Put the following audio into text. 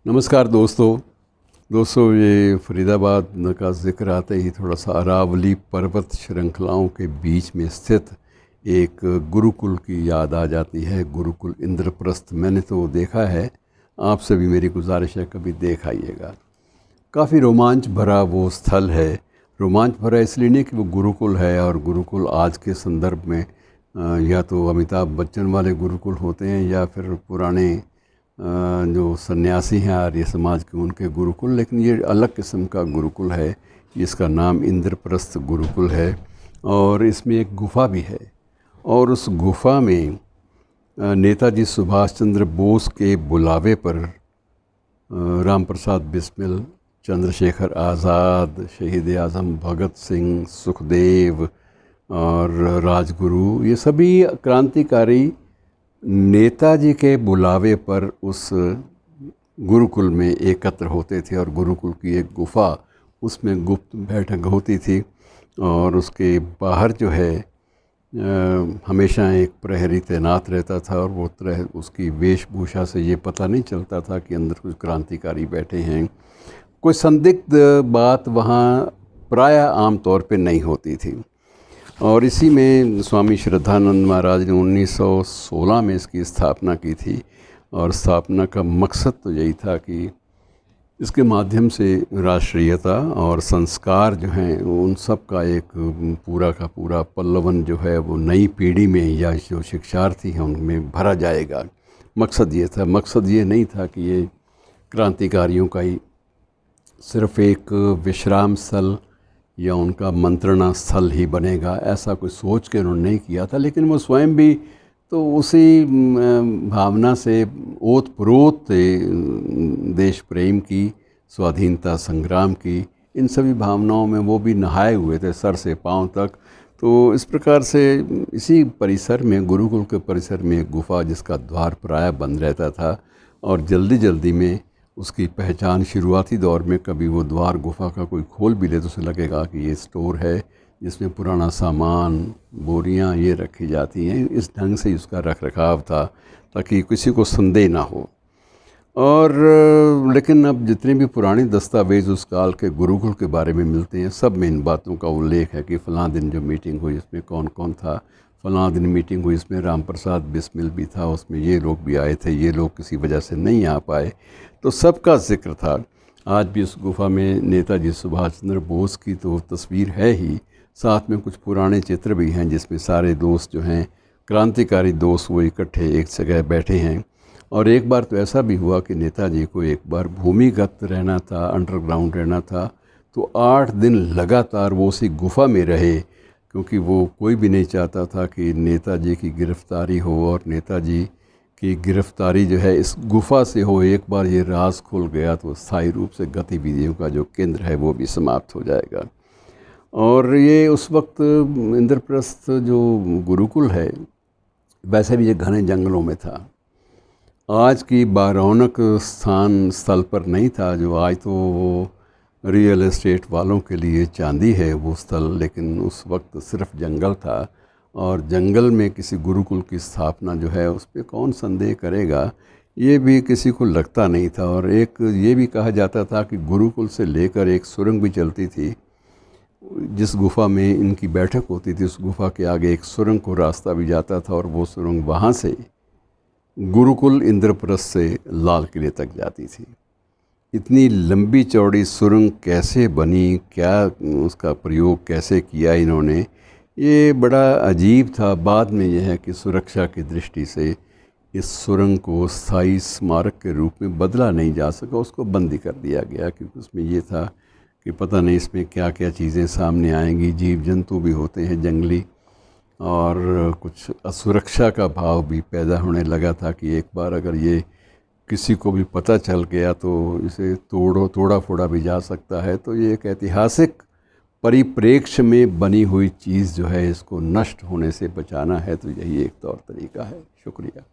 नमस्कार दोस्तों ये फरीदाबाद का ज़िक्र आते ही थोड़ा सा अरावली पर्वत श्रृंखलाओं के बीच में स्थित एक गुरुकुल की याद आ जाती है। गुरुकुल इंद्रप्रस्थ मैंने तो देखा है, आपसे भी मेरी गुजारिश है कभी देख आइएगा। काफ़ी रोमांच भरा वो स्थल है। रोमांच भरा इसलिए नहीं कि वो गुरुकुल है, और गुरुकुल आज के संदर्भ में या तो अमिताभ बच्चन वाले गुरुकुल होते हैं या फिर पुराने जो सन्यासी हैं आर्य समाज के उनके गुरुकुल, लेकिन ये अलग किस्म का गुरुकुल है जिसका नाम इंद्रप्रस्थ गुरुकुल है। और इसमें एक गुफ़ा भी है, और उस गुफ़ा में नेताजी सुभाष चंद्र बोस के बुलावे पर राम प्रसाद बिस्मिल, चंद्रशेखर आज़ाद, शहीद आज़म भगत सिंह, सुखदेव और राजगुरु, ये सभी क्रांतिकारी नेताजी के बुलावे पर उस गुरुकुल में एकत्र होते थे। और गुरुकुल की एक गुफ़ा, उसमें गुप्त बैठक होती थी, और उसके बाहर जो है हमेशा एक प्रहरी तैनात रहता था। और वो उसकी वेशभूषा से ये पता नहीं चलता था कि अंदर कुछ क्रांतिकारी बैठे हैं। कोई संदिग्ध बात वहाँ प्राय आम तौर पे नहीं होती थी। और इसी में स्वामी श्रद्धानंद महाराज ने 1916 में इसकी स्थापना की थी। और स्थापना का मकसद तो यही था कि इसके माध्यम से राष्ट्रीयता और संस्कार जो हैं उन सब का एक पूरा का पूरा पल्लवन जो है वो नई पीढ़ी में या जो शिक्षार्थी हैं उनमें भरा जाएगा। मकसद ये था। मकसद ये नहीं था कि ये क्रांतिकारियों का ही सिर्फ़ एक विश्राम स्थल या उनका मंत्रणा स्थल ही बनेगा, ऐसा कोई सोच के उन्होंने नहीं किया था। लेकिन वो स्वयं भी तो उसी भावना से ओतप्रोत थे, देश प्रेम की, स्वाधीनता संग्राम की, इन सभी भावनाओं में वो भी नहाए हुए थे सर से पांव तक। तो इस प्रकार से इसी परिसर में, गुरुकुल के परिसर में एक गुफ़ा जिसका द्वार प्राय बंद रहता था, और जल्दी जल्दी में उसकी पहचान शुरुआती दौर में कभी वो द्वार गुफ़ा का कोई खोल भी ले तो उसे लगेगा कि ये स्टोर है जिसमें पुराना सामान, बोरियां ये रखी जाती हैं। इस ढंग से उसका रख रखाव था ताकि किसी को संदेह ना हो। और लेकिन अब जितने भी पुराने दस्तावेज़ उस काल के गुरुकुल के बारे में मिलते हैं, सब में इन बातों का उल्लेख है कि फ़लाँ दिन जो मीटिंग हुई इसमें कौन कौन था, फ़लाँ दिन मीटिंग हुई इसमें राम प्रसाद बिस्मिल भी था, उसमें ये लोग भी आए थे, ये लोग किसी वजह से नहीं आ पाए, तो सबका जिक्र था। आज भी उस गुफ़ा में नेताजी सुभाष चंद्र बोस की तो तस्वीर है ही, साथ में कुछ पुराने चित्र भी हैं जिसमें सारे दोस्त जो हैं, क्रांतिकारी दोस्त, वो इकट्ठे एक जगह बैठे हैं। और एक बार तो ऐसा भी हुआ कि नेताजी को एक बार भूमिगत रहना था, अंडरग्राउंड रहना था, तो 8 दिन लगातार वो उसी गुफ़ा में रहे, क्योंकि वो कोई भी नहीं चाहता था कि नेताजी की गिरफ़्तारी हो। और नेताजी की गिरफ़्तारी जो है इस गुफ़ा से हो, एक बार ये राज खुल गया तो स्थायी रूप से गतिविधियों का जो केंद्र है वो भी समाप्त हो जाएगा। और ये उस वक्त इंद्रप्रस्थ जो गुरुकुल है वैसे भी ये घने जंगलों में था। आज की बारौनक स्थल पर नहीं था, जो आज तो वो रियल एस्टेट वालों के लिए चांदी है वो स्थल, लेकिन उस वक्त सिर्फ जंगल था। और जंगल में किसी गुरुकुल की स्थापना जो है उस पर कौन संदेह करेगा, ये भी किसी को लगता नहीं था। और एक ये भी कहा जाता था कि गुरुकुल से लेकर एक सुरंग भी चलती थी, जिस गुफ़ा में इनकी बैठक होती थी उस गुफ़ा के आगे एक सुरंग को रास्ता भी जाता था, और वो सुरंग वहाँ से गुरुकुल इंद्रप्रस्थ से लाल किले तक जाती थी। इतनी लंबी चौड़ी सुरंग कैसे बनी, क्या उसका प्रयोग कैसे किया इन्होंने, ये बड़ा अजीब था। बाद में यह है कि सुरक्षा की दृष्टि से इस सुरंग को स्थायी स्मारक के रूप में बदला नहीं जा सका, उसको बंद ही कर दिया गया, क्योंकि उसमें ये था कि पता नहीं इसमें क्या क्या चीज़ें सामने आएंगी। जीव जंतु भी होते हैं जंगली, और कुछ असुरक्षा का भाव भी पैदा होने लगा था कि एक बार अगर ये किसी को भी पता चल गया तो इसे तोड़ा फोड़ा भी जा सकता है। तो ये एक ऐतिहासिक परिप्रेक्ष्य में बनी हुई चीज़ जो है, इसको नष्ट होने से बचाना है, तो यही एक तौर तरीका है। शुक्रिया।